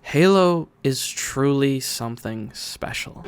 Halo is truly something special.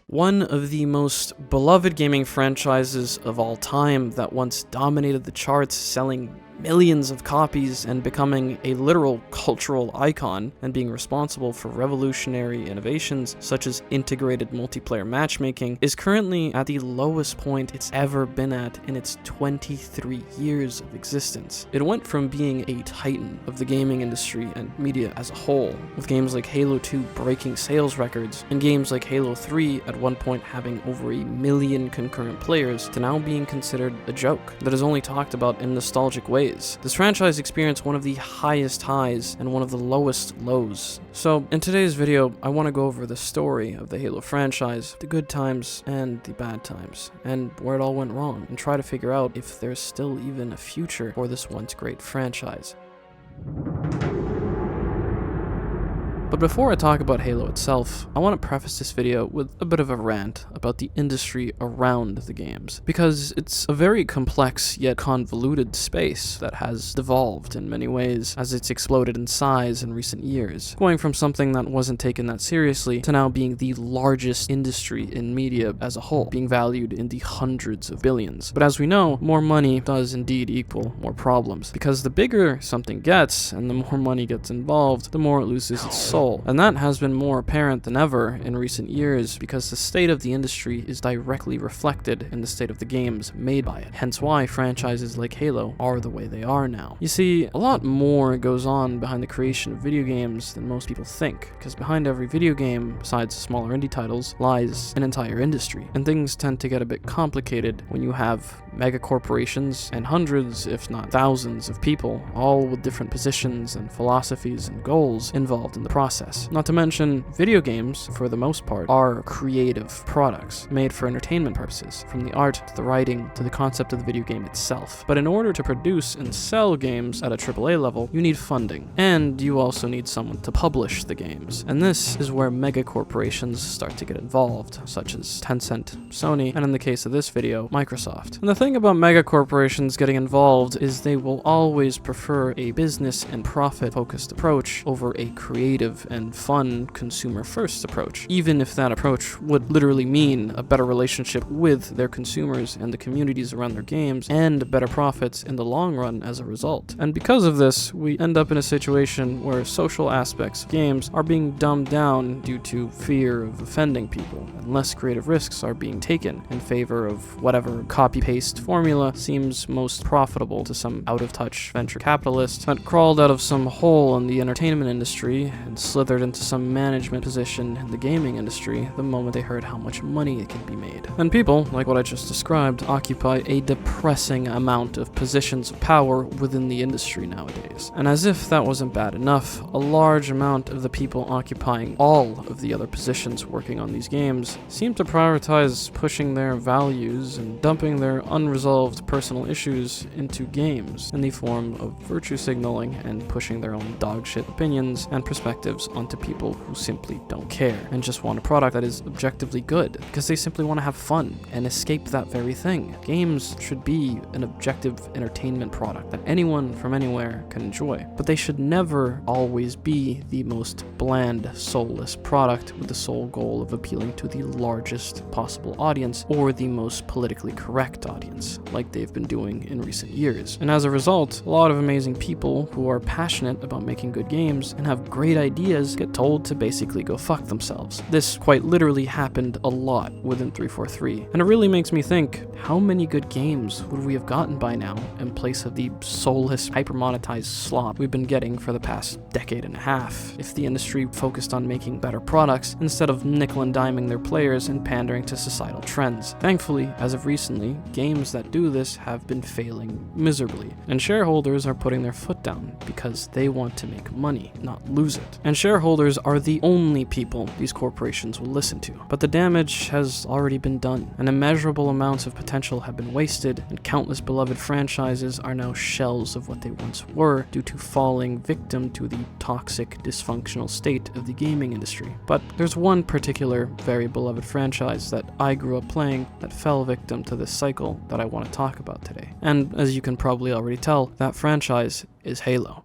One of the most beloved gaming franchises of all time that once dominated the charts, selling millions of copies and becoming a literal cultural icon and being responsible for revolutionary innovations such as integrated multiplayer matchmaking, is currently at the lowest point it's ever been at in its 23 years of existence. It went from being a titan of the gaming industry and media as a whole, with games like Halo 2 breaking sales records, and games like Halo 3 at one point having over 1 million concurrent players, to now being considered a joke that is only talked about in nostalgic ways. This franchise experienced one of the highest highs and one of the lowest lows. So in today's video, I want to go over the story of the Halo franchise, the good times and the bad times, and where it all went wrong, and try to figure out if there's still even a future for this once great franchise. But before I talk about Halo itself, I want to preface this video with a bit of a rant about the industry around the games, because it's a very complex yet convoluted space that has devolved in many ways as it's exploded in size in recent years, going from something that wasn't taken that seriously to now being the largest industry in media as a whole, being valued in the hundreds of billions. But as we know, more money does indeed equal more problems, because the bigger something gets and the more money gets involved, the more it loses its soul. And that has been more apparent than ever in recent years, because the state of the industry is directly reflected in the state of the games made by it. Hence why franchises like Halo are the way they are now. You see, a lot more goes on behind the creation of video games than most people think, because behind every video game, besides smaller indie titles, lies an entire industry. And things tend to get a bit complicated when you have mega corporations and hundreds, if not thousands, of people, all with different positions and philosophies and goals involved in the process. Not to mention, video games, for the most part, are creative products made for entertainment purposes, from the art to the writing to the concept of the video game itself. But in order to produce and sell games at a AAA level, you need funding, and you also need someone to publish the games. And this is where mega corporations start to get involved, such as Tencent, Sony, and in the case of this video, Microsoft. And the thing about mega corporations getting involved is they will always prefer a business and profit-focused approach over a creative and fun consumer-first approach, even if that approach would literally mean a better relationship with their consumers and the communities around their games, and better profits in the long run as a result. And because of this, we end up in a situation where social aspects of games are being dumbed down due to fear of offending people, and less creative risks are being taken in favor of whatever copy-paste formula seems most profitable to some out-of-touch venture capitalist that crawled out of some hole in the entertainment industry and slithered into some management position in the gaming industry the moment they heard how much money it can be made. And people, like what I just described, occupy a depressing amount of positions of power within the industry nowadays. And as if that wasn't bad enough, a large amount of the people occupying all of the other positions working on these games seem to prioritize pushing their values and dumping their unresolved personal issues into games in the form of virtue signaling and pushing their own dogshit opinions and perspectives narratives onto people who simply don't care and just want a product that is objectively good because they simply want to have fun and escape that very thing. Games should be an objective entertainment product that anyone from anywhere can enjoy, but they should never always be the most bland, soulless product with the sole goal of appealing to the largest possible audience or the most politically correct audience, like they've been doing in recent years. And as a result, a lot of amazing people who are passionate about making good games and have great ideas get told to basically go fuck themselves. This quite literally happened a lot within 343, and it really makes me think, how many good games would we have gotten by now in place of the soulless, hyper-monetized slop we've been getting for the past decade and a half if the industry focused on making better products instead of nickel and diming their players and pandering to societal trends. Thankfully, as of recently, games that do this have been failing miserably, and shareholders are putting their foot down because they want to make money, not lose it. And shareholders are the only people these corporations will listen to. But the damage has already been done, and immeasurable amounts of potential have been wasted, and countless beloved franchises are now shells of what they once were due to falling victim to the toxic, dysfunctional state of the gaming industry. But there's one particular very beloved franchise that I grew up playing that fell victim to this cycle that I want to talk about today. And as you can probably already tell, that franchise is Halo.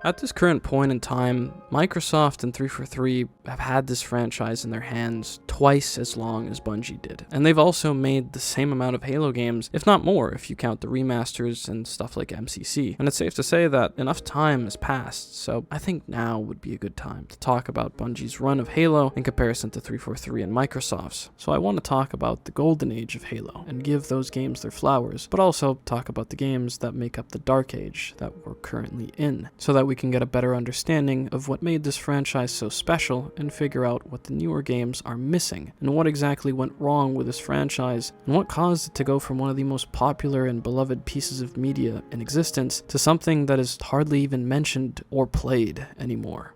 At this current point in time, Microsoft and 343 have had this franchise in their hands twice as long as Bungie did. And they've also made the same amount of Halo games, if not more if you count the remasters and stuff like MCC. And it's safe to say that enough time has passed, so I think now would be a good time to talk about Bungie's run of Halo in comparison to 343 and Microsoft's. So I want to talk about the golden age of Halo and give those games their flowers, but also talk about the games that make up the dark age that we're currently in, so that we can get a better understanding of what made this franchise so special and figure out what the newer games are missing and what exactly went wrong with this franchise and what caused it to go from one of the most popular and beloved pieces of media in existence to something that is hardly even mentioned or played anymore.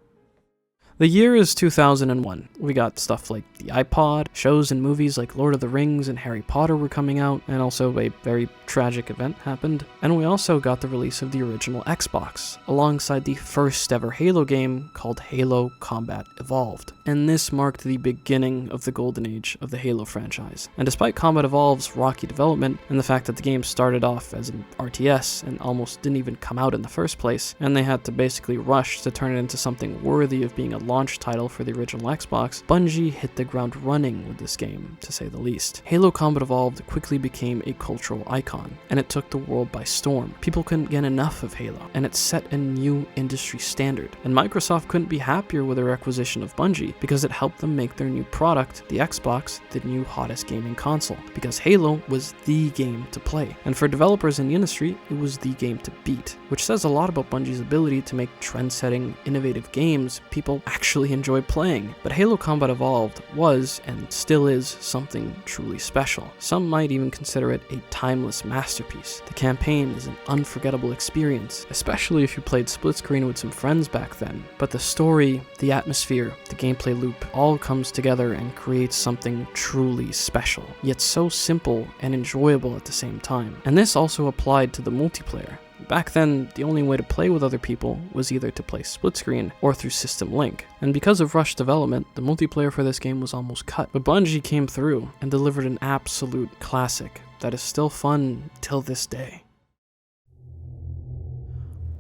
The year is 2001. We got stuff like the iPod, shows and movies like Lord of the Rings and Harry Potter were coming out, and also a very tragic event happened. And we also got the release of the original Xbox, alongside the first ever Halo game called Halo Combat Evolved. And this marked the beginning of the golden age of the Halo franchise. And despite Combat Evolved's rocky development, and the fact that the game started off as an RTS and almost didn't even come out in the first place, and they had to basically rush to turn it into something worthy of being a launch title for the original Xbox, Bungie hit the ground running with this game, to say the least. Halo Combat Evolved quickly became a cultural icon, and it took the world by storm. People couldn't get enough of Halo, and it set a new industry standard. And Microsoft couldn't be happier with their acquisition of Bungie, because it helped them make their new product, the Xbox, the new hottest gaming console, because Halo was the game to play. And for developers in the industry, it was the game to beat, which says a lot about Bungie's ability to make trend-setting, innovative games people actually enjoy playing. But Halo Combat Evolved was, and still is, something truly special. Some might even consider it a timeless masterpiece. The campaign is an unforgettable experience, especially if you played split screen with some friends back then. But the story, the atmosphere, the gameplay loop, all comes together and creates something truly special, yet so simple and enjoyable at the same time. And this also applied to the multiplayer. Back then, the only way to play with other people was either to play split screen or through System Link. And because of rushed development, the multiplayer for this game was almost cut. But Bungie came through and delivered an absolute classic that is still fun till this day.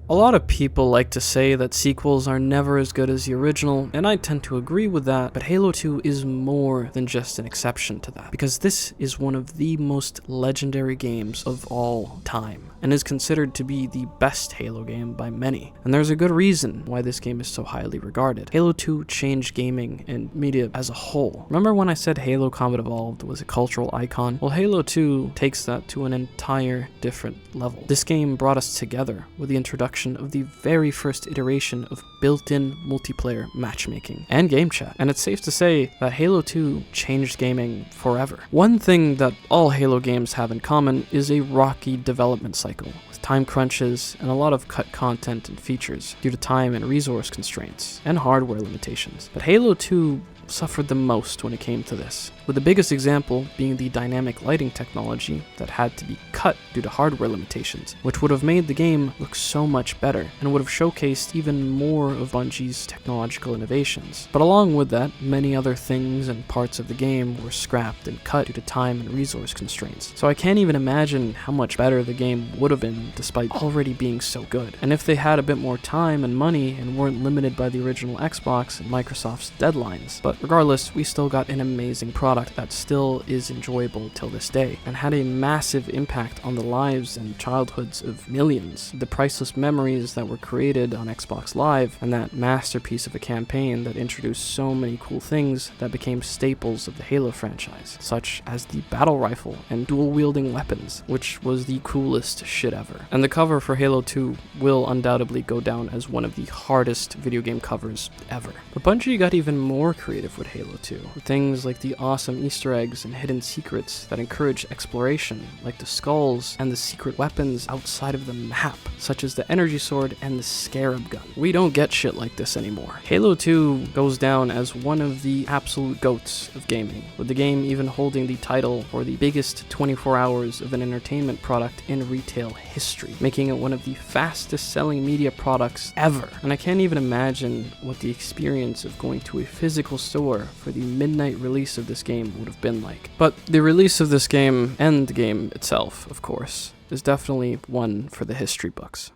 A lot of people like to say that sequels are never as good as the original, and I tend to agree with that, but Halo 2 is more than just an exception to that, because this is one of the most legendary games of all time, and is considered to be the best Halo game by many. And there's a good reason why this game is so highly regarded. Halo 2 changed gaming and media as a whole. Remember when I said Halo Combat Evolved was a cultural icon? Well, Halo 2 takes that to an entire different level. This game brought us together with the introduction of the very first iteration of built-in multiplayer matchmaking and game chat. And it's safe to say that Halo 2 changed gaming forever. One thing that all Halo games have in common is a rocky development cycle, with time crunches and a lot of cut content and features due to time and resource constraints and hardware limitations. But Halo 2 suffered the most when it came to this, with the biggest example being the dynamic lighting technology that had to be cut due to hardware limitations, which would have made the game look so much better and would have showcased even more of Bungie's technological innovations. But along with that, many other things and parts of the game were scrapped and cut due to time and resource constraints. So I can't even imagine how much better the game would have been despite already being so good. And if they had a bit more time and money and weren't limited by the original Xbox and Microsoft's deadlines. But regardless, we still got an amazing product that still is enjoyable till this day and had a massive impact on the lives and childhoods of millions. The priceless memories that were created on Xbox Live and that masterpiece of a campaign that introduced so many cool things that became staples of the Halo franchise, such as the battle rifle and dual-wielding weapons, which was the coolest shit ever. And the cover for Halo 2 will undoubtedly go down as one of the hardest video game covers ever. But Bungie got even more creative with Halo 2, with things like the awesome Easter eggs and hidden secrets that encourage exploration, like the skulls and the secret weapons outside of the map, such as the energy sword and the scarab gun. We don't get shit like this anymore. Halo 2 goes down as one of the absolute goats of gaming, with the game even holding the title for the biggest 24 hours of an entertainment product in retail history, making it one of the fastest selling media products ever. And I can't even imagine what the experience of going to a physical store for the midnight release of this game would have been like. But the release of this game, and the game itself, of course, is definitely one for the history books.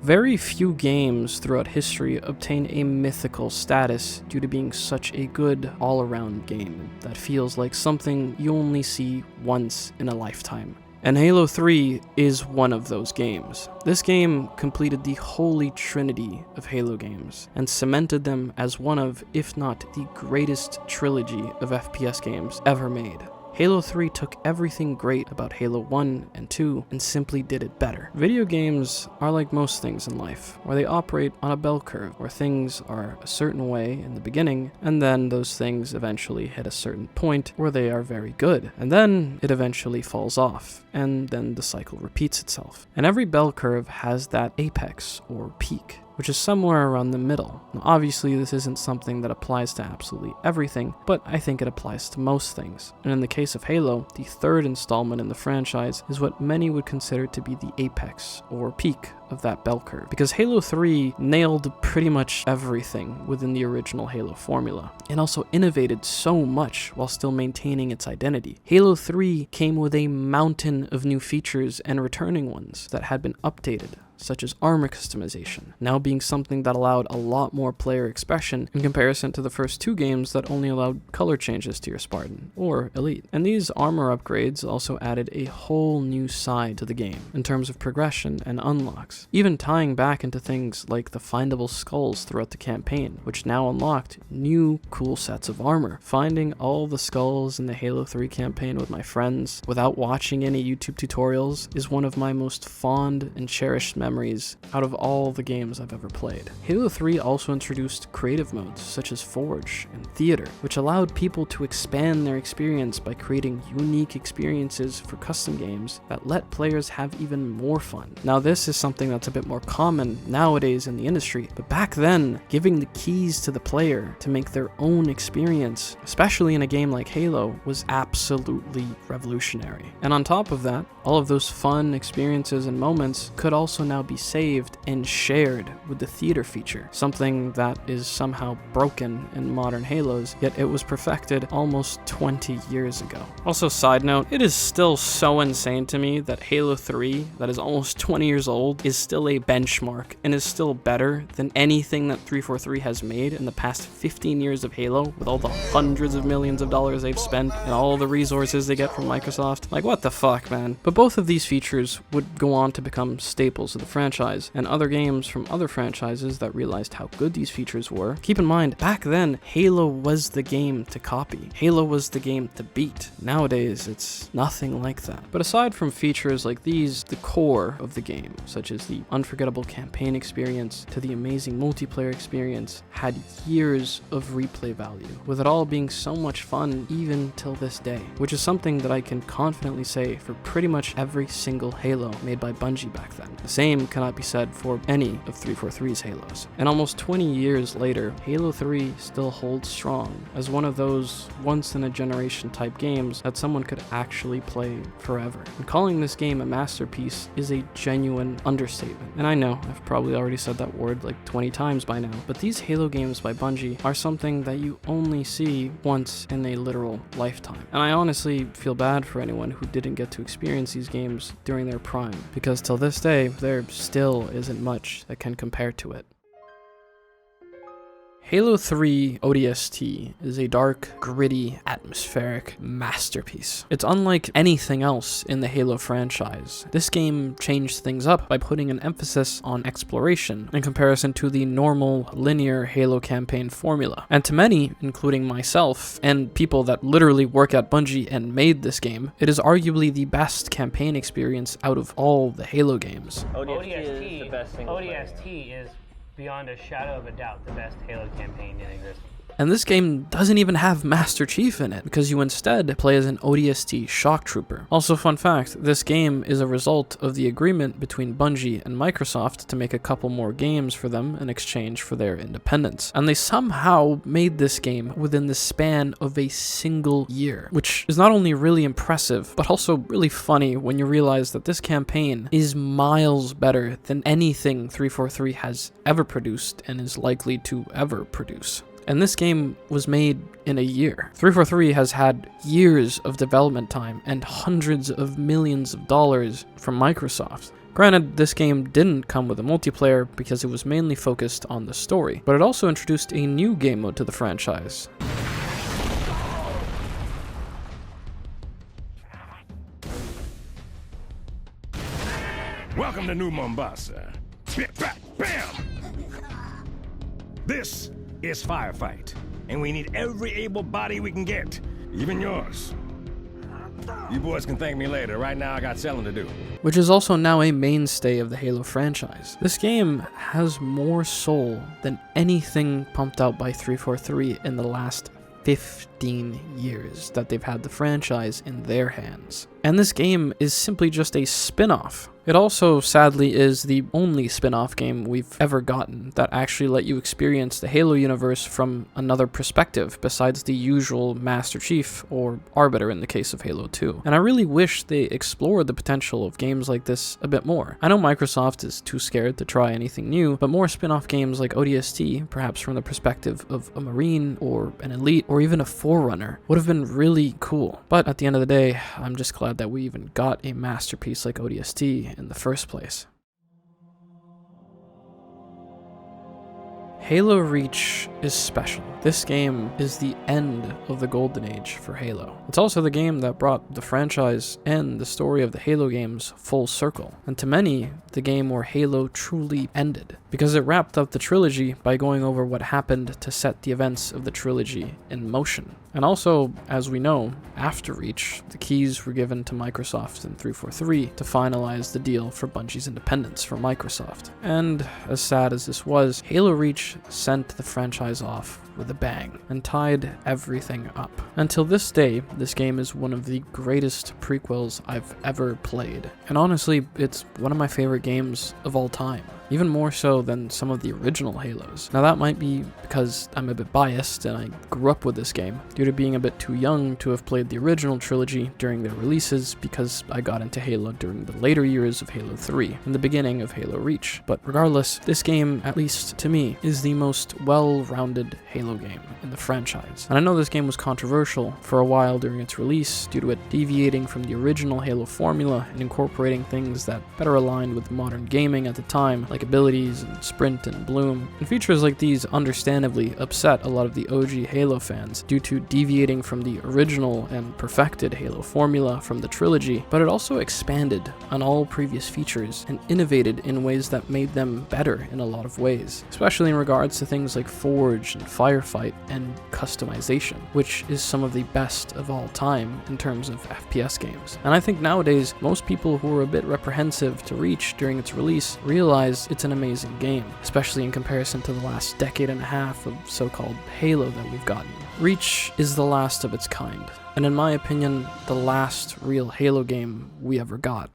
Very few games throughout history obtain a mythical status due to being such a good all-around game that feels like something you only see once in a lifetime. And Halo 3 is one of those games. This game completed the holy trinity of Halo games and cemented them as one of, if not the greatest trilogy of FPS games ever made. Halo 3 took everything great about Halo 1 and 2 and simply did it better. Video games are like most things in life, where they operate on a bell curve, where things are a certain way in the beginning, and then those things eventually hit a certain point where they are very good, and then it eventually falls off, and then the cycle repeats itself. And every bell curve has that apex, or peak, which is somewhere around the middle. Now, obviously, this isn't something that applies to absolutely everything, but I think it applies to most things. And in the case of Halo, the third installment in the franchise is what many would consider to be the apex, or peak, of that bell curve, because Halo 3 nailed pretty much everything within the original Halo formula, and also innovated so much while still maintaining its identity. Halo 3 came with a mountain of new features and returning ones that had been updated, such as armor customization, now being something that allowed a lot more player expression in comparison to the first two games that only allowed color changes to your Spartan, or Elite. And these armor upgrades also added a whole new side to the game, in terms of progression and unlocks, even tying back into things like the findable skulls throughout the campaign, which now unlocked new cool sets of armor. Finding all the skulls in the Halo 3 campaign with my friends, without watching any YouTube tutorials, is one of my most fond and cherished memories out of all the games I've ever played. Halo 3 also introduced creative modes such as Forge and Theater, which allowed people to expand their experience by creating unique experiences for custom games that let players have even more fun. Now, this is something that's a bit more common nowadays in the industry, but back then, giving the keys to the player to make their own experience, especially in a game like Halo, was absolutely revolutionary. And on top of that, all of those fun experiences and moments could also now be saved and shared with the theater feature, something that is somehow broken in modern Halos, yet it was perfected almost 20 years ago. Also, side note, it is still so insane to me that Halo 3, that is almost 20 years old, is still a benchmark and is still better than anything that 343 has made in the past 15 years of Halo, with all the hundreds of millions of dollars they've spent and all the resources they get from Microsoft. Like, what the fuck, man? But both of these features would go on to become staples of the franchise, and other games from other franchises that realized how good these features were. Keep in mind, back then, Halo was the game to copy. Halo was the game to beat. Nowadays, it's nothing like that. But aside from features like these, the core of the game, such as the unforgettable campaign experience to the amazing multiplayer experience, had years of replay value, with it all being so much fun even till this day, which is something that I can confidently say for pretty much every single Halo made by Bungie back then. The same cannot be said for any of 343's Halos. And almost 20 years later, Halo 3 still holds strong as one of those once-in-a-generation type games that someone could actually play forever. And calling this game a masterpiece is a genuine understatement. And I know, I've probably already said that word like 20 times by now, but these Halo games by Bungie are something that you only see once in a literal lifetime. And I honestly feel bad for anyone who didn't get to experience these games during their prime, because till this day, there still isn't much that can compare to it. Halo 3 ODST is a dark, gritty, atmospheric masterpiece. It's unlike anything else in the Halo franchise. This game changed things up by putting an emphasis on exploration in comparison to the normal, linear Halo campaign formula. And to many, including myself, and people that literally work at Bungie and made this game, it is arguably the best campaign experience out of all the Halo games. ODST is the best single player. ODST is beyond a shadow of a doubt the best Halo campaign in existence. And this game doesn't even have Master Chief in it, because you instead play as an ODST shock trooper. Also, fun fact, this game is a result of the agreement between Bungie and Microsoft to make a couple more games for them in exchange for their independence. And they somehow made this game within the span of a single year, which is not only really impressive, but also really funny when you realize that this campaign is miles better than anything 343 has ever produced and is likely to ever produce. And this game was made in a year. 343 has had years of development time and hundreds of millions of dollars from Microsoft. Granted, this game didn't come with a multiplayer because it was mainly focused on the story, but it also introduced a new game mode to the franchise. Welcome to New Mombasa. Bam! This is Firefight, and we need every able body we can get, even yours. You boys can thank me later. Right now I got selling to do. Which is also now a mainstay of the Halo franchise. This game has more soul than anything pumped out by 343 in the last 15 years that they've had the franchise in their hands. And this game is simply just a spin-off. It also, sadly, is the only spin-off game we've ever gotten that actually let you experience the Halo universe from another perspective besides the usual Master Chief or Arbiter in the case of Halo 2. And I really wish they explored the potential of games like this a bit more. I know Microsoft is too scared to try anything new, but more spin-off games like ODST, perhaps from the perspective of a Marine or an Elite or even a Forerunner, would have been really cool. But at the end of the day, I'm just glad that we even got a masterpiece like ODST in the first place. Halo Reach is special. This game is the end of the golden age for Halo. It's also the game that brought the franchise and the story of the Halo games full circle, and to many, the game where Halo truly ended, because it wrapped up the trilogy by going over what happened to set the events of the trilogy in motion. And also, as we know, after Reach, the keys were given to Microsoft in 343 to finalize the deal for Bungie's independence from Microsoft. And as sad as this was, Halo Reach sent the franchise off with a bang and tied everything up. Until this day, this game is one of the greatest prequels I've ever played. And honestly, it's one of my favorite games of all time, even more so than some of the original Halos. Now that might be because I'm a bit biased and I grew up with this game, due to being a bit too young to have played the original trilogy during their releases, because I got into Halo during the later years of Halo 3 and the beginning of Halo Reach. But regardless, this game, at least to me, is the most well-rounded Halo game in the franchise. And I know this game was controversial for a while during its release due to it deviating from the original Halo formula and incorporating things that better aligned with modern gaming at the time, like like abilities and sprint and bloom. And features like these understandably upset a lot of the OG Halo fans due to deviating from the original and perfected Halo formula from the trilogy, but it also expanded on all previous features and innovated in ways that made them better in a lot of ways, especially in regards to things like Forge and Firefight and customization, which is some of the best of all time in terms of FPS games. And I think nowadays, most people who were a bit reprehensive to Reach during its release realize it's an amazing game, especially in comparison to the last decade and a half of so-called Halo that we've gotten. Reach is the last of its kind, and in my opinion, the last real Halo game we ever got.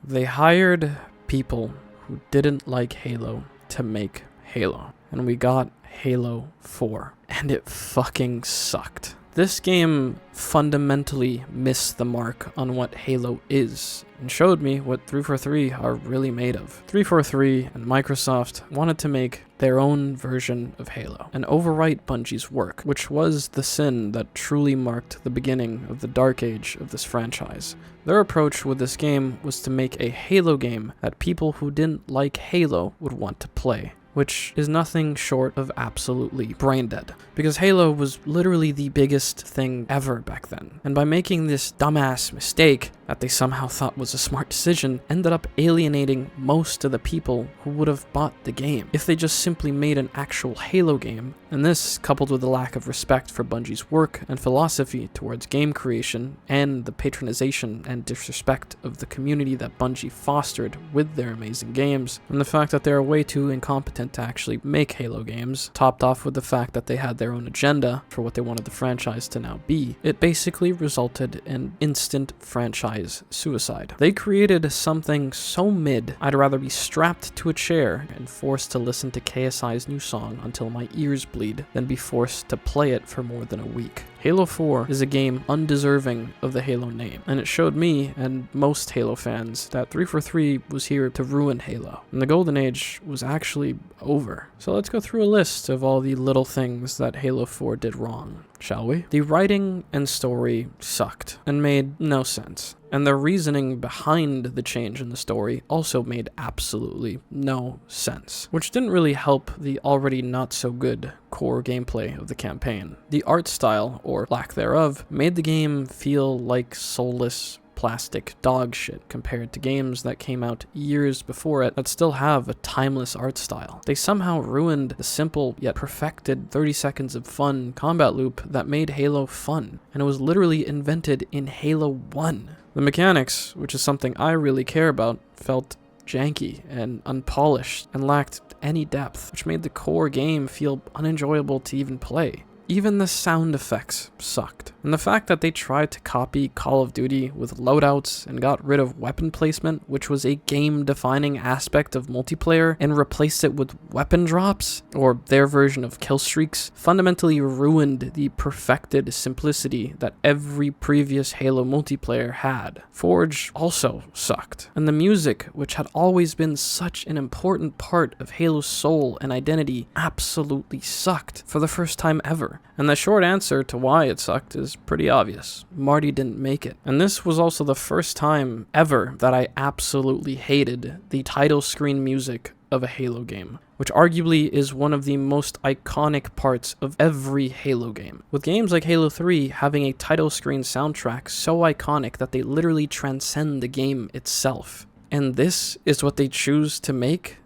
They hired people who didn't like Halo to make Halo, and we got Halo 4, and it fucking sucked. This game fundamentally missed the mark on what Halo is, and showed me what 343 are really made of. 343 and Microsoft wanted to make their own version of Halo, and overwrite Bungie's work, which was the sin that truly marked the beginning of the dark age of this franchise. Their approach with this game was to make a Halo game that people who didn't like Halo would want to play, which is nothing short of absolutely brain dead, because Halo was literally the biggest thing ever back then. And by making this dumbass mistake that they somehow thought was a smart decision, ended up alienating most of the people who would have bought the game if they just simply made an actual Halo game. And this, coupled with the lack of respect for Bungie's work and philosophy towards game creation, and the patronization and disrespect of the community that Bungie fostered with their amazing games, and the fact that they are way too incompetent to actually make Halo games, topped off with the fact that they had their own agenda for what they wanted the franchise to now be, it basically resulted in instant franchise suicide. They created something so mid, I'd rather be strapped to a chair and forced to listen to KSI's new song until my ears bleed than be forced to play it for more than a week. Halo 4 is a game undeserving of the Halo name, and it showed me and most Halo fans that 343 was here to ruin Halo, and the golden age was actually over. So let's go through a list of all the little things that Halo 4 did wrong, shall we? The writing and story sucked and made no sense, and the reasoning behind the change in the story also made absolutely no sense, which didn't really help the already not so good core gameplay of the campaign. The art style, or lack thereof, made the game feel like soulless plastic dog shit compared to games that came out years before it that still have a timeless art style. They somehow ruined the simple yet perfected 30 seconds of fun combat loop that made Halo fun, and it was literally invented in Halo 1. The mechanics, which is something I really care about, felt janky and unpolished and lacked any depth, which made the core game feel unenjoyable to even play. Even the sound effects sucked. And the fact that they tried to copy Call of Duty with loadouts and got rid of weapon placement, which was a game-defining aspect of multiplayer, and replaced it with weapon drops, or their version of kill streaks, fundamentally ruined the perfected simplicity that every previous Halo multiplayer had. Forge also sucked. And the music, which had always been such an important part of Halo's soul and identity, absolutely sucked for the first time ever. And the short answer to why it sucked is pretty obvious. Marty didn't make it. And this was also the first time ever that I absolutely hated the title screen music of a Halo game, which arguably is one of the most iconic parts of every Halo game, with games like Halo 3 having a title screen soundtrack so iconic that they literally transcend the game itself. And this is what they choose to make?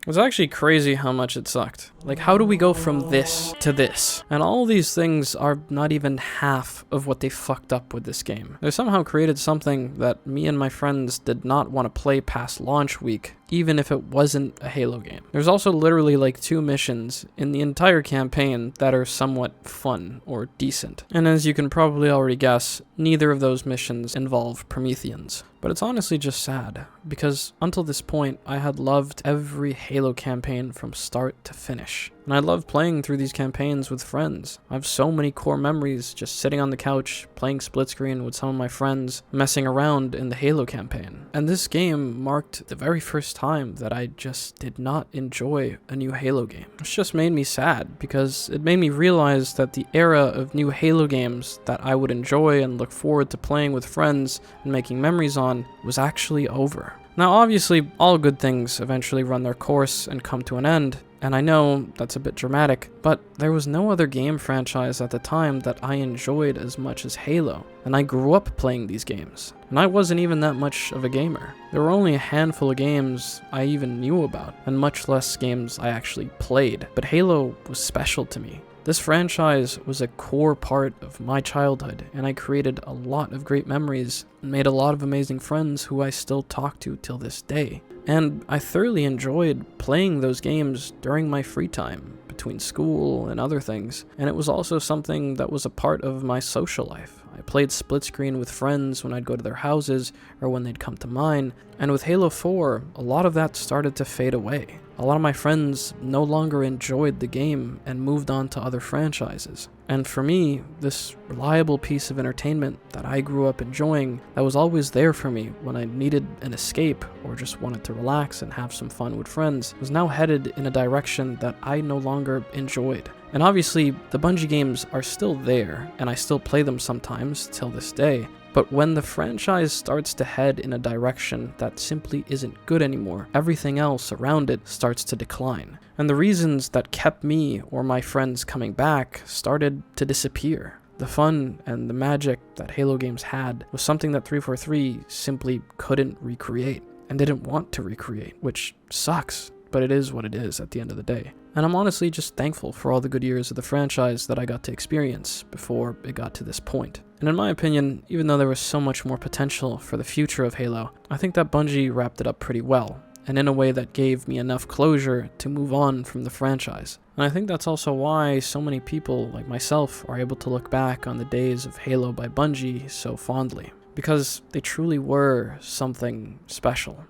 It's actually crazy how much it sucked. Like, how do we go from this to this? And all these things are not even half of what they fucked up with this game. They somehow created something that me and my friends did not want to play past launch week, even if it wasn't a Halo game. There's also literally like 2 missions in the entire campaign that are somewhat fun or decent. And as you can probably already guess, neither of those missions involve Prometheans. But it's honestly just sad, because until this point, I had loved every Halo campaign from start to finish. And I love playing through these campaigns with friends. I have so many core memories just sitting on the couch, playing split screen with some of my friends, messing around in the Halo campaign. And this game marked the very first time that I just did not enjoy a new Halo game. Which just made me sad, because it made me realize that the era of new Halo games that I would enjoy and look forward to playing with friends and making memories on was actually over. Now obviously, all good things eventually run their course and come to an end, and I know that's a bit dramatic, but there was no other game franchise at the time that I enjoyed as much as Halo, and I grew up playing these games, and I wasn't even that much of a gamer. There were only a handful of games I even knew about, and much less games I actually played, but Halo was special to me. This franchise was a core part of my childhood, and I created a lot of great memories and made a lot of amazing friends who I still talk to till this day. And I thoroughly enjoyed playing those games during my free time, between school and other things, and it was also something that was a part of my social life. I played split screen with friends when I'd go to their houses or when they'd come to mine, and with Halo 4, a lot of that started to fade away. A lot of my friends no longer enjoyed the game and moved on to other franchises. And for me, this reliable piece of entertainment that I grew up enjoying, that was always there for me when I needed an escape or just wanted to relax and have some fun with friends, was now headed in a direction that I no longer enjoyed. And obviously, the Bungie games are still there, and I still play them sometimes till this day. But when the franchise starts to head in a direction that simply isn't good anymore, everything else around it starts to decline. And the reasons that kept me or my friends coming back started to disappear. The fun and the magic that Halo games had was something that 343 simply couldn't recreate and didn't want to recreate, which sucks, but it is what it is at the end of the day. And I'm honestly just thankful for all the good years of the franchise that I got to experience before it got to this point. And in my opinion, even though there was so much more potential for the future of Halo, I think that Bungie wrapped it up pretty well, and in a way that gave me enough closure to move on from the franchise. And I think that's also why so many people like myself are able to look back on the days of Halo by Bungie so fondly, because they truly were something special.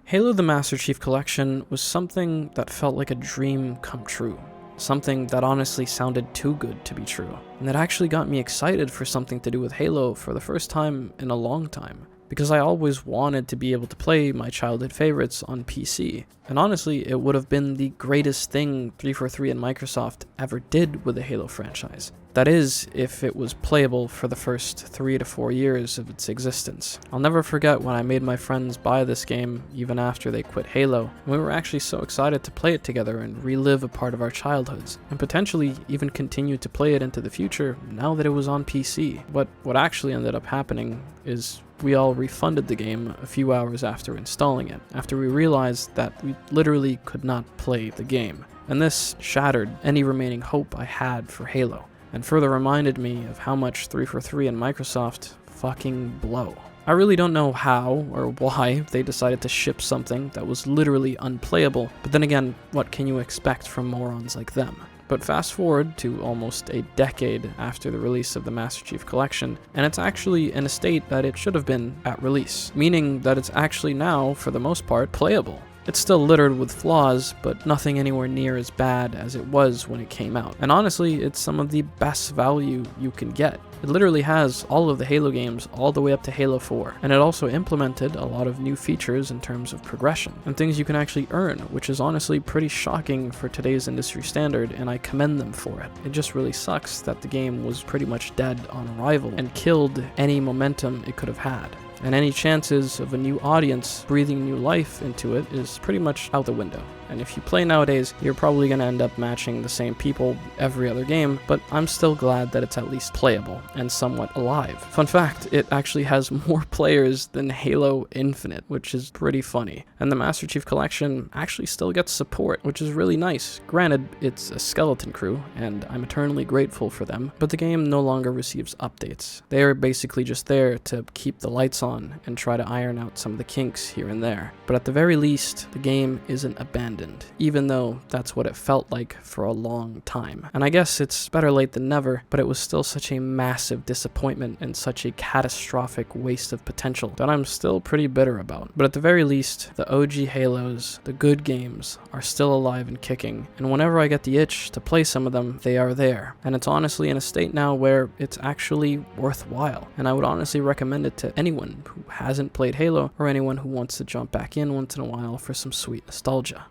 Halo the Master Chief Collection was something that felt like a dream come true. Something that honestly sounded too good to be true, and that actually got me excited for something to do with Halo for the first time in a long time, because I always wanted to be able to play my childhood favorites on PC, and honestly it would have been the greatest thing 343 and Microsoft ever did with the Halo franchise. That is, if it was playable for the first 3 to 4 years of its existence. I'll never forget when I made my friends buy this game even after they quit Halo, and we were actually so excited to play it together and relive a part of our childhoods, and potentially even continue to play it into the future now that it was on PC. But what actually ended up happening is we all refunded the game a few hours after installing it, after we realized that we literally could not play the game. And this shattered any remaining hope I had for Halo, and further reminded me of how much 343 and Microsoft fucking blow. I really don't know how or why they decided to ship something that was literally unplayable, but then again, what can you expect from morons like them? But fast forward to almost a decade after the release of the Master Chief Collection, and it's actually in a state that it should have been at release, meaning that it's actually now, for the most part, playable. It's still littered with flaws, but nothing anywhere near as bad as it was when it came out. And honestly, it's some of the best value you can get. It literally has all of the Halo games all the way up to Halo 4, and it also implemented a lot of new features in terms of progression, and things you can actually earn, which is honestly pretty shocking for today's industry standard, and I commend them for it. It just really sucks that the game was pretty much dead on arrival, and killed any momentum it could have had. And any chances of a new audience breathing new life into it is pretty much out the window. And if you play nowadays, you're probably going to end up matching the same people every other game, but I'm still glad that it's at least playable and somewhat alive. Fun fact, it actually has more players than Halo Infinite, which is pretty funny. And the Master Chief Collection actually still gets support, which is really nice. Granted, it's a skeleton crew, and I'm eternally grateful for them, but the game no longer receives updates. They are basically just there to keep the lights on and try to iron out some of the kinks here and there. But at the very least, the game isn't abandoned, even though that's what it felt like for a long time. And I guess it's better late than never, but it was still such a massive disappointment and such a catastrophic waste of potential that I'm still pretty bitter about. But at the very least, the OG Halos, the good games, are still alive and kicking, and whenever I get the itch to play some of them, they are there. And it's honestly in a state now where it's actually worthwhile, and I would honestly recommend it to anyone who hasn't played Halo or anyone who wants to jump back in once in a while for some sweet nostalgia.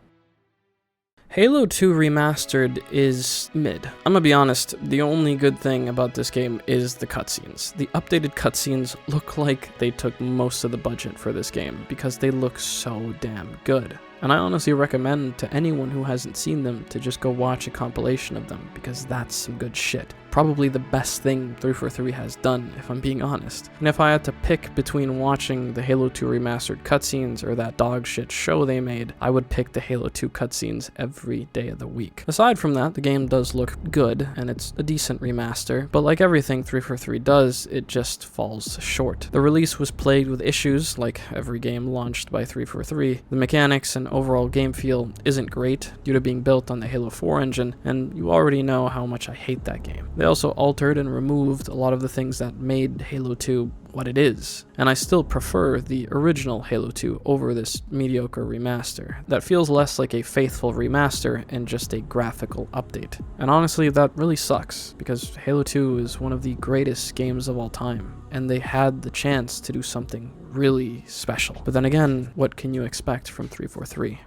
Halo 2 Remastered is mid. I'm gonna be honest, the only good thing about this game is the cutscenes. The updated cutscenes look like they took most of the budget for this game because they look so damn good. And I honestly recommend to anyone who hasn't seen them to just go watch a compilation of them, because that's some good shit. Probably the best thing 343 has done, if I'm being honest. And if I had to pick between watching the Halo 2 Remastered cutscenes or that dog shit show they made, I would pick the Halo 2 cutscenes every day of the week. Aside from that, the game does look good, and it's a decent remaster, but like everything 343 does, it just falls short. The release was plagued with issues, like every game launched by 343. The mechanics and overall game feel isn't great due to being built on the Halo 4 engine, and you already know how much I hate that game. They also altered and removed a lot of the things that made Halo 2 what it is, and I still prefer the original Halo 2 over this mediocre remaster that feels less like a faithful remaster and just a graphical update. And honestly, that really sucks, because Halo 2 is one of the greatest games of all time, and they had the chance to do something really special. But then again, what can you expect from 343?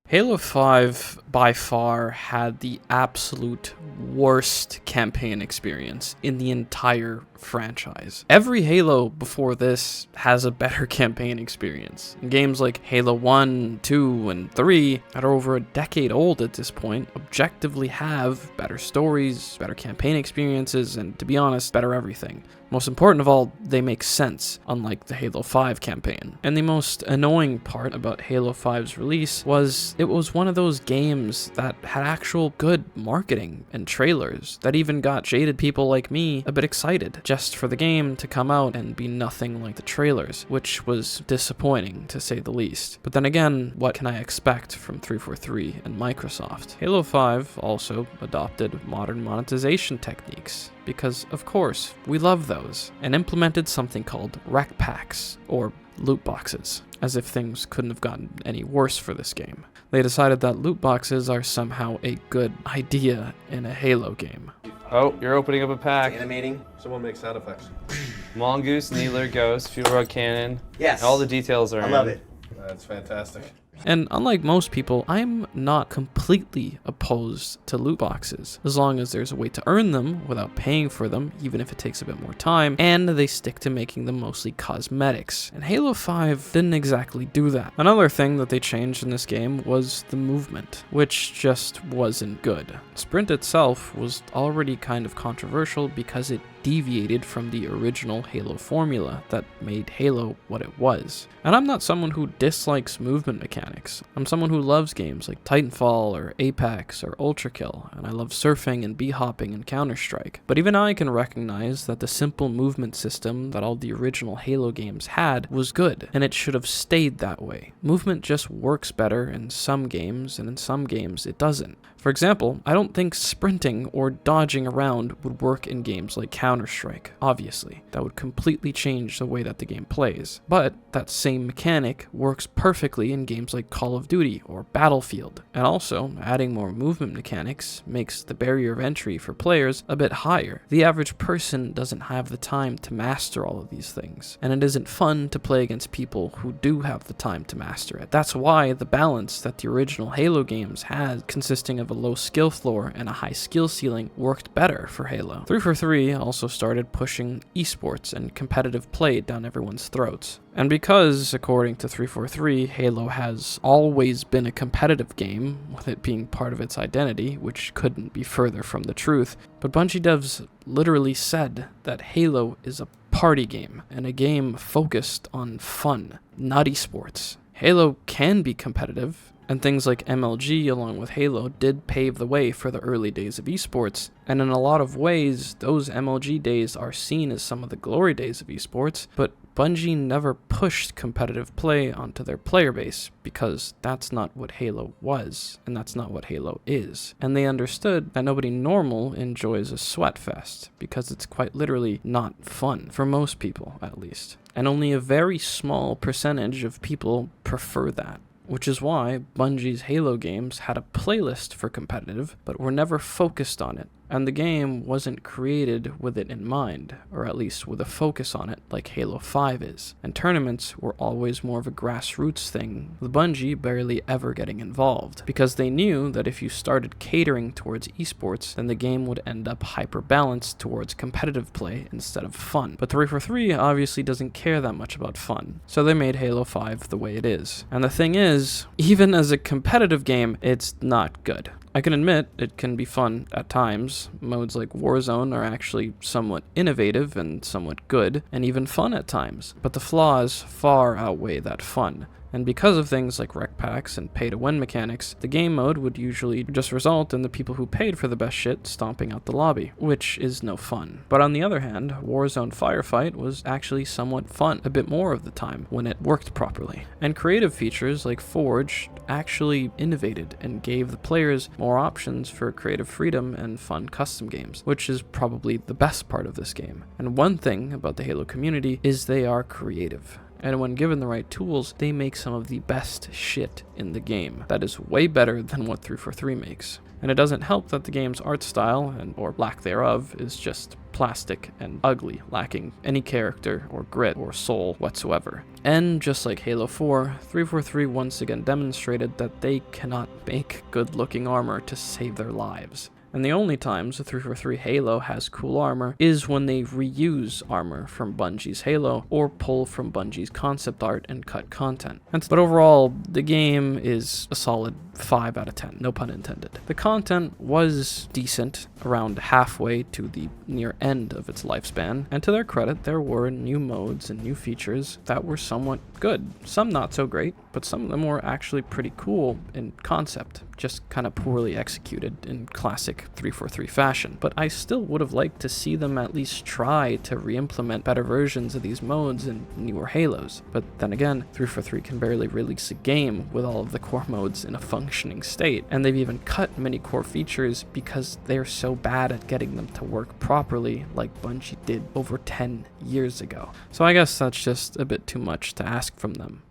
Halo 5 by far had the absolute worst campaign experience in the entire franchise. Every Halo before this has a better campaign experience. And games like Halo 1, 2, and 3 that are over a decade old at this point objectively have better stories, better campaign experiences, and to be honest, better everything. Most important of all, they make sense, unlike the Halo 5 campaign. And the most annoying part about Halo 5's release was it was one of those games that had actual good marketing and trailers that even got jaded people like me a bit excited just for the game to come out and be nothing like the trailers, which was disappointing to say the least. But then again, what can I expect from 343 and Microsoft? Halo 5 also adopted modern monetization techniques, because of course, we love those, and implemented something called rec packs, or loot boxes, as if things couldn't have gotten any worse for this game. They decided that loot boxes are somehow a good idea in a Halo game. Oh, you're opening up a pack. Animating. Someone make sound effects. Mongoose, Needler, Ghost, Fuel Rod Cannon. Yes. All the details are I in. love it. That's fantastic. And unlike most people, I'm not completely opposed to loot boxes, as long as there's a way to earn them without paying for them, even if it takes a bit more time, and they stick to making them mostly cosmetics. And Halo 5 didn't exactly do that. Another thing that they changed in this game was the movement, which just wasn't good. Sprint itself was already kind of controversial because it deviated from the original Halo formula that made Halo what it was. And I'm not someone who dislikes movement mechanics. I'm someone who loves games like Titanfall or Apex or Ultrakill, and I love surfing and bee-hopping and Counter-Strike. But even I can recognize that the simple movement system that all the original Halo games had was good, and it should have stayed that way. Movement just works better in some games, and in some games it doesn't. For example, I don't think sprinting or dodging around would work in games like Counter-Strike, obviously. That would completely change the way that the game plays. But that same mechanic works perfectly in games like Call of Duty or Battlefield. And also, adding more movement mechanics makes the barrier of entry for players a bit higher. The average person doesn't have the time to master all of these things, and it isn't fun to play against people who do have the time to master it. That's why the balance that the original Halo games had, consisting of a low skill floor and a high skill ceiling, worked better for Halo. 343 also started pushing esports and competitive play down everyone's throats. And because, according to 343, Halo has always been a competitive game, with it being part of its identity, which couldn't be further from the truth, but Bungie devs literally said that Halo is a party game, and a game focused on fun, not esports. Halo can be competitive, and things like MLG along with Halo did pave the way for the early days of esports, and in a lot of ways, those MLG days are seen as some of the glory days of esports, but Bungie never pushed competitive play onto their player base because that's not what Halo was, and that's not what Halo is. And they understood that nobody normal enjoys a sweat fest because it's quite literally not fun, for most people at least. And only a very small percentage of people prefer that. Which is why Bungie's Halo games had a playlist for competitive, but were never focused on it. And the game wasn't created with it in mind, or at least with a focus on it like Halo 5 is. And tournaments were always more of a grassroots thing, with Bungie barely ever getting involved, because they knew that if you started catering towards esports, then the game would end up hyper-balanced towards competitive play instead of fun. But 343 obviously doesn't care that much about fun, so they made Halo 5 the way it is. And the thing is, even as a competitive game, it's not good. I can admit it can be fun at times. Modes like Warzone are actually somewhat innovative and somewhat good, and even fun at times. But the flaws far outweigh that fun. And because of things like rec packs and pay-to-win mechanics, the game mode would usually just result in the people who paid for the best shit stomping out the lobby, which is no fun. But on the other hand, Warzone Firefight was actually somewhat fun, a bit more of the time, when it worked properly. And creative features like Forge actually innovated and gave the players more options for creative freedom and fun custom games, which is probably the best part of this game. And one thing about the Halo community is they are creative. And when given the right tools, they make some of the best shit in the game. That is way better than what 343 makes. And it doesn't help that the game's art style, or lack thereof, is just plastic and ugly, lacking any character or grit or soul whatsoever. And just like Halo 4, 343 once again demonstrated that they cannot make good-looking armor to save their lives. And the only times the 343 Halo has cool armor is when they reuse armor from Bungie's Halo or pull from Bungie's concept art and cut content. But overall, the game is a solid 5 out of 10, no pun intended. The content was decent, around halfway to the near end of its lifespan, and to their credit, there were new modes and new features that were somewhat good. Some not so great, but some of them were actually pretty cool in concept, just kind of poorly executed in classic 343 fashion. But I still would have liked to see them at least try to re-implement better versions of these modes in newer Halos. But then again, 343 can barely release a game with all of the core modes in a functioning state, and they've even cut many core features because they're so bad at getting them to work properly like Bungie did over 10 years ago. So I guess that's just a bit too much to ask from them.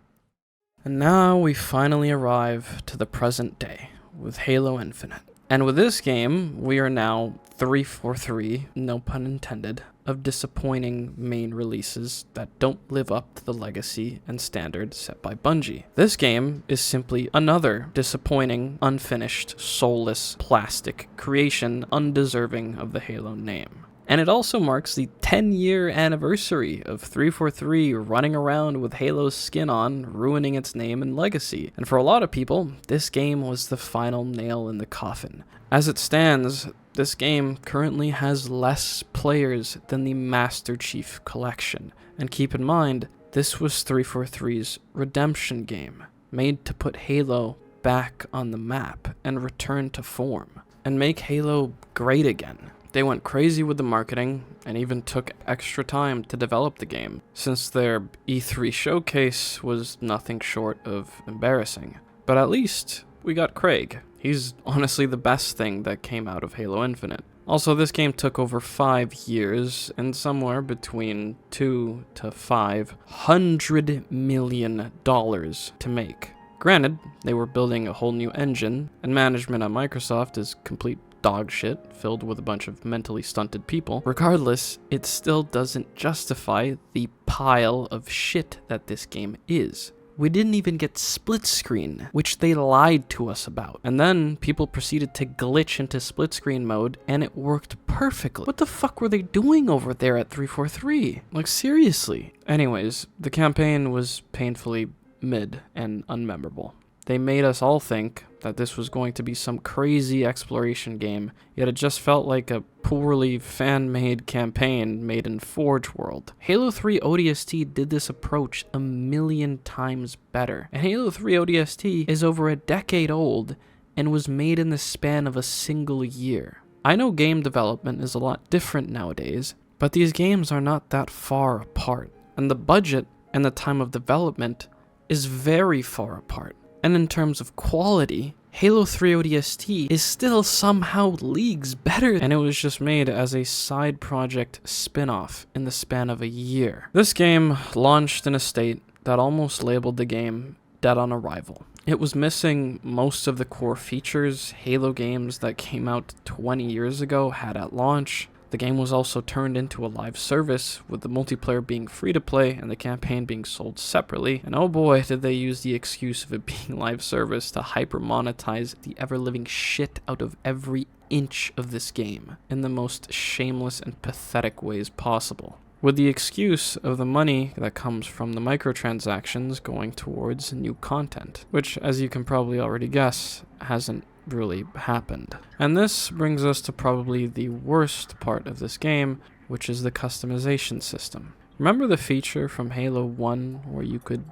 And now we finally arrive to the present day with Halo Infinite. And with this game, we are now 343, no pun intended, of disappointing main releases that don't live up to the legacy and standards set by Bungie. This game is simply another disappointing, unfinished, soulless, plastic creation undeserving of the Halo name. And it also marks the 10-year anniversary of 343 running around with Halo's skin on, ruining its name and legacy. And for a lot of people, this game was the final nail in the coffin. As it stands, this game currently has less players than the Master Chief Collection. And keep in mind, this was 343's redemption game, made to put Halo back on the map and return to form, and make Halo great again. They went crazy with the marketing and even took extra time to develop the game, since their E3 showcase was nothing short of embarrassing. But at least we got Craig. He's honestly the best thing that came out of Halo Infinite. Also, this game took over 5 years and somewhere between $200 to $500 million to make. Granted, they were building a whole new engine, and management at Microsoft is complete dog shit filled with a bunch of mentally stunted people. Regardless, it still doesn't justify the pile of shit that this game is. We didn't even get split screen, which they lied to us about. And then people proceeded to glitch into split screen mode and it worked perfectly. What the fuck were they doing over there at 343? Like, seriously. Anyways, the campaign was painfully mid and unmemorable. They made us all think that this was going to be some crazy exploration game, yet it just felt like a poorly fan-made campaign made in Forge World. Halo 3 ODST did this approach 1,000,000 times better, and Halo 3 ODST is over a decade old and was made in the span of a single year. I know game development is a lot different nowadays, but these games are not that far apart. and the budget and the time of development is very far apart. And in terms of quality, Halo 3 ODST is still somehow leagues better, and it was just made as a side project spin-off in the span of a year. This game launched in a state that almost labeled the game dead on arrival. It was missing most of the core features Halo games that came out 20 years ago had at launch. The game was also turned into a live service, with the multiplayer being free to play and the campaign being sold separately. And oh boy, did they use the excuse of it being live service to hyper monetize the ever-living shit out of every inch of this game in the most shameless and pathetic ways possible, with the excuse of the money that comes from the microtransactions going towards new content, which, as you can probably already guess, hasn't really happened. And this brings us to probably the worst part of this game, which is the customization system. Remember the feature from Halo 1 where you could,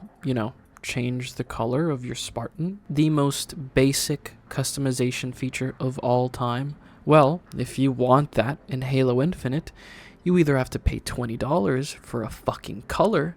change the color of your Spartan? The most basic customization feature of all time? Well, if you want that in Halo Infinite, you either have to pay $20 for a fucking color,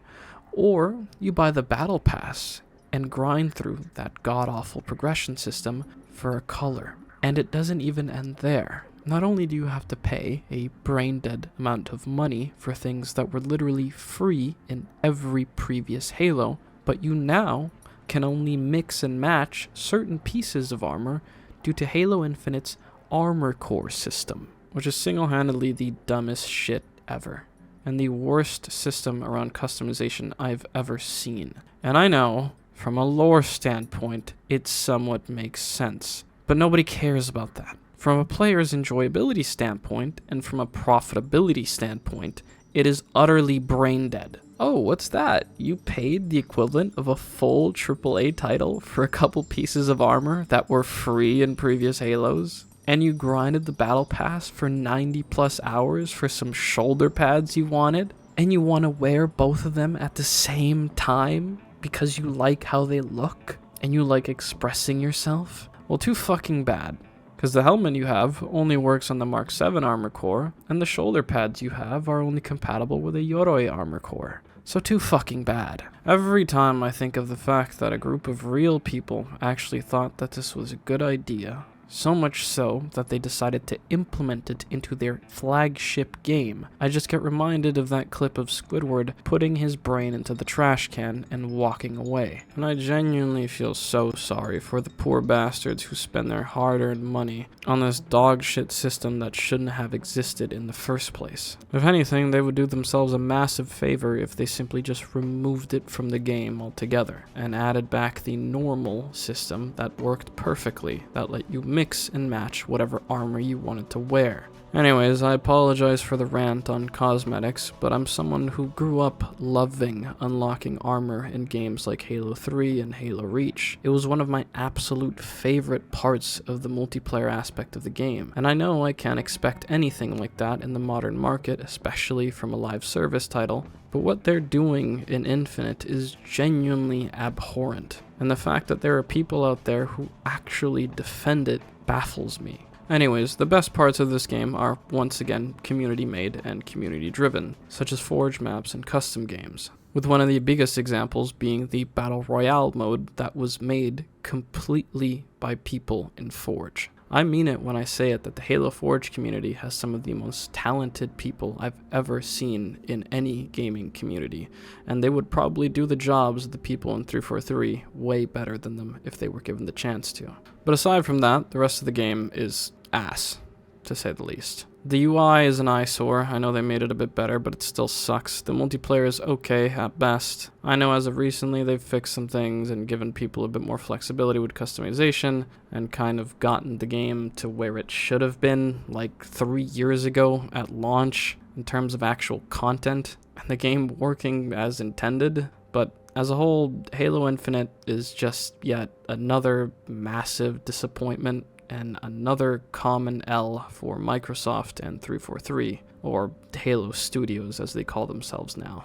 or you buy the Battle Pass and grind through that god-awful progression system for a color. And it doesn't even end there. Not only do you have to pay a brain-dead amount of money for things that were literally free in every previous Halo, but you now can only mix and match certain pieces of armor due to Halo Infinite's armor core system, which is single-handedly the dumbest shit ever, and the worst system around customization I've ever seen. And I know, from a lore standpoint, it somewhat makes sense, but nobody cares about that. From a player's enjoyability standpoint, and from a profitability standpoint, it is utterly brain dead. Oh, what's that? You paid the equivalent of a full AAA title for a couple pieces of armor that were free in previous Halos? And you grinded the Battle Pass for 90 plus hours for some shoulder pads you wanted? And you want to wear both of them at the same time because you like how they look and you like expressing yourself? Well, too fucking bad. Because the helmet you have only works on the Mark 7 armor core, and the shoulder pads you have are only compatible with a Yoroi armor core. So too fucking bad. Every time I think of the fact that a group of real people actually thought that this was a good idea, so much so that they decided to implement it into their flagship game, I just get reminded of that clip of Squidward putting his brain into the trash can and walking away. And I genuinely feel so sorry for the poor bastards who spend their hard-earned money on this dog shit system that shouldn't have existed in the first place. If anything, they would do themselves a massive favor if they simply just removed it from the game altogether and added back the normal system that worked perfectly, that let you mix and match whatever armor you wanted to wear. Anyways, I apologize for the rant on cosmetics, but I'm someone who grew up loving unlocking armor in games like Halo 3 and Halo Reach. It was one of my absolute favorite parts of the multiplayer aspect of the game, and I know I can't expect anything like that in the modern market, especially from a live service title, but what they're doing in Infinite is genuinely abhorrent, and the fact that there are people out there who actually defend it baffles me. Anyways, the best parts of this game are, once again, community-made and community-driven, such as Forge maps and custom games, with one of the biggest examples being the Battle Royale mode that was made completely by people in Forge. I mean it when I say it that the Halo Forge community has some of the most talented people I've ever seen in any gaming community, and they would probably do the jobs of the people in 343 way better than them if they were given the chance to. But aside from that, the rest of the game is ass, to say the least. The UI is an eyesore. I know they made it a bit better, but it still sucks. The multiplayer is okay at best. I know as of recently they've fixed some things and given people a bit more flexibility with customization and kind of gotten the game to where it should have been like 3 years ago at launch in terms of actual content and the game working as intended. But as a whole, Halo Infinite is just yet another massive disappointment and another common L for Microsoft and 343, or Halo Studios as they call themselves now.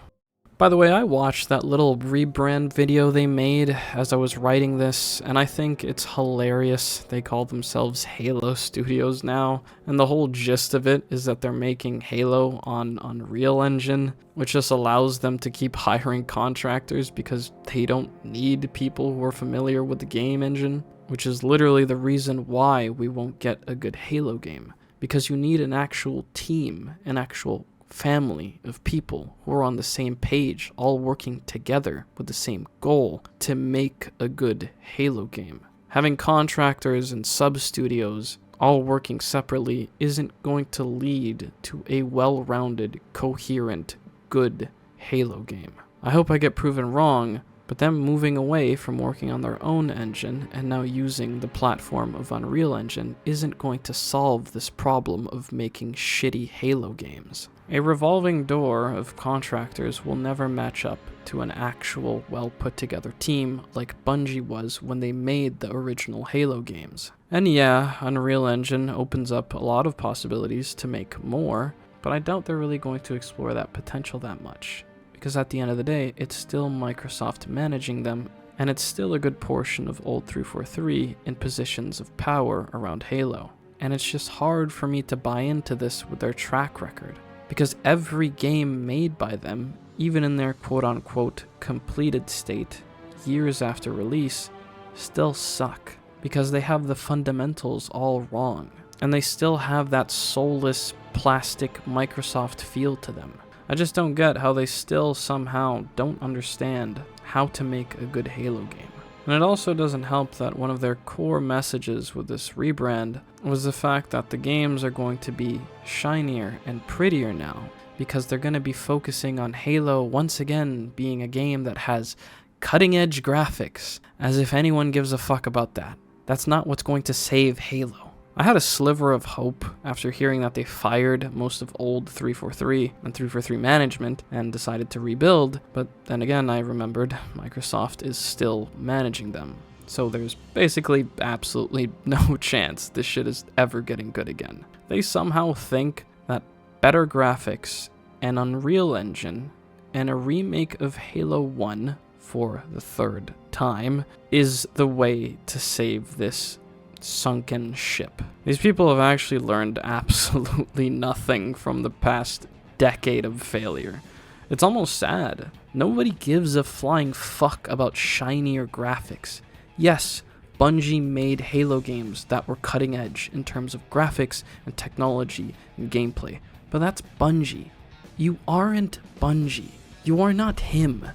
By the way, I watched that little rebrand video they made as I was writing this, and I think it's hilarious. They call themselves Halo Studios now, and the whole gist of it is that they're making Halo on Unreal Engine, which just allows them to keep hiring contractors because they don't need people who are familiar with the game engine, which is literally the reason why we won't get a good Halo game, because you need an actual team, an actual family of people who are on the same page, all working together with the same goal to make a good Halo game. Having contractors and sub-studios all working separately isn't going to lead to a well-rounded, coherent, good Halo game. I hope I get proven wrong, but them moving away from working on their own engine and now using the platform of Unreal Engine isn't going to solve this problem of making shitty Halo games. A revolving door of contractors will never match up to an actual well-put-together team like Bungie was when they made the original Halo games. And yeah, Unreal Engine opens up a lot of possibilities to make more, but I doubt they're really going to explore that potential that much. Because at the end of the day, it's still Microsoft managing them, and it's still a good portion of old 343 in positions of power around Halo. And it's just hard for me to buy into this with their track record, because every game made by them, even in their quote-unquote completed state, years after release, still suck, because they have the fundamentals all wrong, and they still have that soulless, plastic Microsoft feel to them. I just don't get how they still somehow don't understand how to make a good Halo game. And it also doesn't help that one of their core messages with this rebrand was the fact that the games are going to be shinier and prettier now, because they're going to be focusing on Halo once again being a game that has cutting-edge graphics, as if anyone gives a fuck about that. That's not what's going to save Halo. I had a sliver of hope after hearing that they fired most of old 343 and 343 management and decided to rebuild, but then again I remembered Microsoft is still managing them. So there's basically absolutely no chance this shit is ever getting good again. They somehow think that better graphics, an Unreal Engine, and a remake of Halo 1 for the third time is the way to save this sunken ship. These people have actually learned absolutely nothing from the past decade of failure. It's almost sad. Nobody gives a flying fuck about shinier graphics. Yes, Bungie made Halo games that were cutting edge in terms of graphics and technology and gameplay, but that's Bungie. You aren't Bungie. You are not him.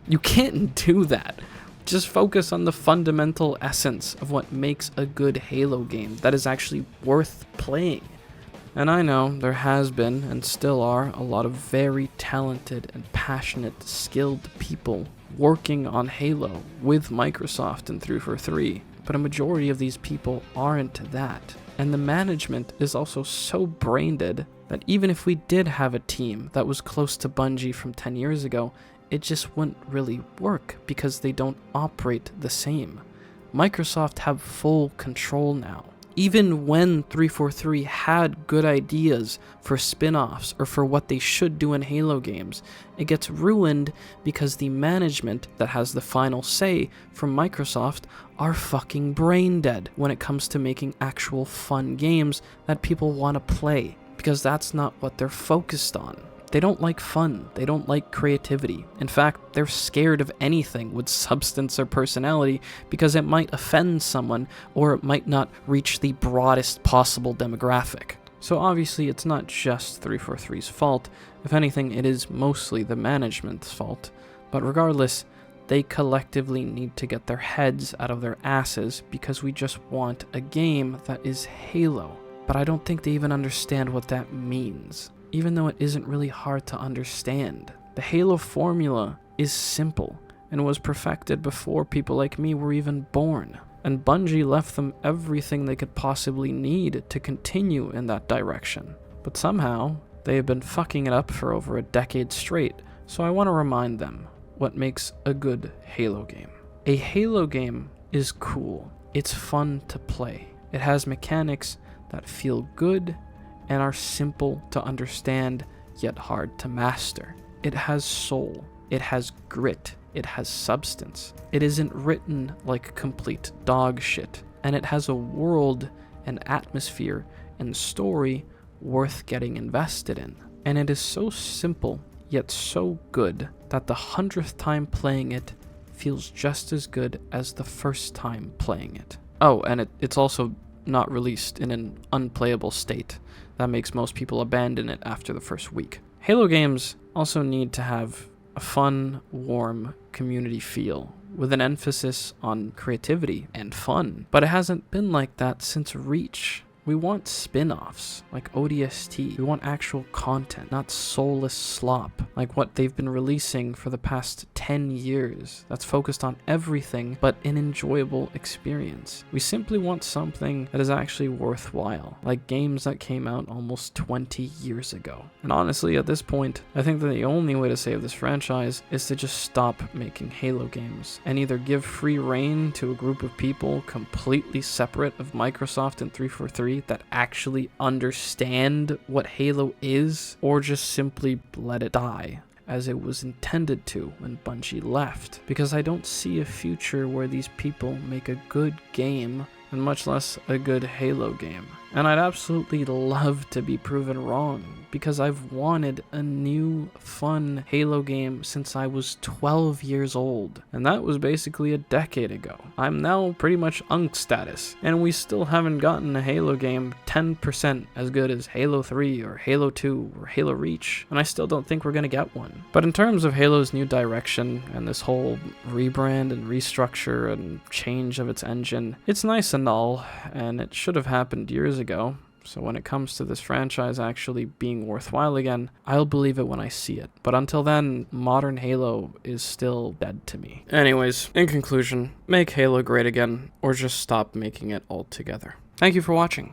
You can't do that. Just focus on the fundamental essence of what makes a good Halo game that is actually worth playing. And I know there has been, and still are, a lot of very talented and passionate, skilled people working on Halo with Microsoft and 343, but a majority of these people aren't that. And the management is also so brain-dead that even if we did have a team that was close to Bungie from 10 years ago, it just wouldn't really work because they don't operate the same. Microsoft have full control now. Even when 343 had good ideas for spin-offs or for what they should do in Halo games, it gets ruined because the management that has the final say from Microsoft are fucking brain dead when it comes to making actual fun games that people want to play, because that's not what they're focused on. They don't like fun. They don't like creativity. In fact, they're scared of anything with substance or personality because it might offend someone or it might not reach the broadest possible demographic. So obviously it's not just 343's fault. If anything, it is mostly the management's fault. But regardless, they collectively need to get their heads out of their asses because we just want a game that is Halo. But I don't think they even understand what that means, even though it isn't really hard to understand. The Halo formula is simple and was perfected before people like me were even born. And Bungie left them everything they could possibly need to continue in that direction. But somehow, they have been fucking it up for over a decade straight, so I want to remind them what makes a good Halo game. A Halo game is cool. It's fun to play. It has mechanics that feel good and are simple to understand, yet hard to master. It has soul. It has grit. It has substance. It isn't written like complete dog shit. And it has a world and atmosphere and story worth getting invested in. And it is so simple, yet so good, that the 100th time playing it feels just as good as the first time playing it. Oh, and it's also not released in an unplayable state. That makes most people abandon it after the first week. Halo games also need to have a fun, warm community feel, with an emphasis on creativity and fun. But it hasn't been like that since Reach. We want spin-offs, like ODST. We want actual content, not soulless slop, like what they've been releasing for the past 10 years. That's focused on everything but an enjoyable experience. We simply want something that is actually worthwhile, like games that came out almost 20 years ago. And honestly, at this point, I think that the only way to save this franchise is to just stop making Halo games, and either give free reign to a group of people completely separate of Microsoft and 343 that actually understand what Halo is, or just simply let it die as it was intended to when Bungie left. Because I don't see a future where these people make a good game, and much less a good Halo game. And I'd absolutely love to be proven wrong, because I've wanted a new, fun Halo game since I was 12 years old, and that was basically a decade ago. I'm now pretty much Unk status, and we still haven't gotten a Halo game 10% as good as Halo 3 or Halo 2 or Halo Reach, and I still don't think we're gonna get one. But in terms of Halo's new direction and this whole rebrand and restructure and change of its engine, it's nice and all, and it should have happened years ago. So when it comes to this franchise actually being worthwhile again, I'll believe it when I see it. But until then, modern Halo is still dead to me. Anyways, in conclusion, make Halo great again, or just stop making it altogether. Thank you for watching.